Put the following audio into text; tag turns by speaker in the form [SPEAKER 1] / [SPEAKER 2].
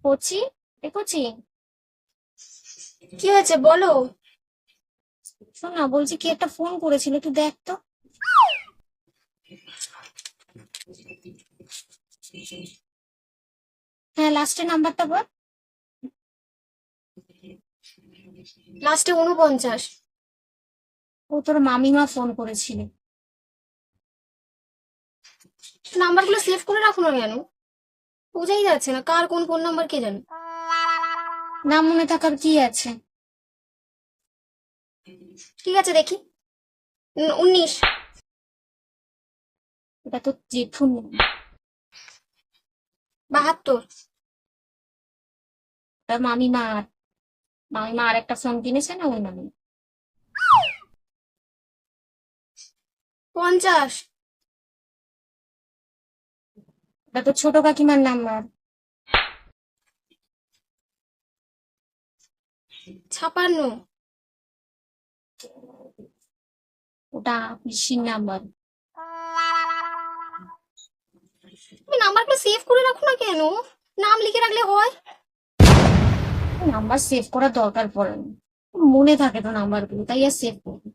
[SPEAKER 1] কচি, এ কচি, কি হয়েছে বলো। শোন না, বলছি কি একটা ফোন করেছিল, একটু দেখ তো। হ্যাঁ, লাস্টের নাম্বারটা বল। লাস্টে 49। ও তোর মামিমা ফোন করেছিল। নাম্বারগুলো সেভ করে রাখো না কেন? বোঝাই যাচ্ছে না কার কোন ফোন নাম্বার, কে জানে। নাম মনে থাকার কি আছে? ঠিক আছে, দেখি। 19। এটা তো জেঠুন। 72। ওটা মামিমা। মামিমা আর একটা ফোন কিনেছে না, ওই মামি। 50। ওটা তো ছোট কাকিমার নাম্বার। 56। ওটা পিসির নাম্বার। তুমি নাম্বারগুলো সেভ করে রাখো না কেন? নাম লিখে রাখলে হয়। নাম্বার সেভ করার দরকার পড়ে না। মনে থাকে তো নাম্বারগুলো, তাই আর সেভ করি।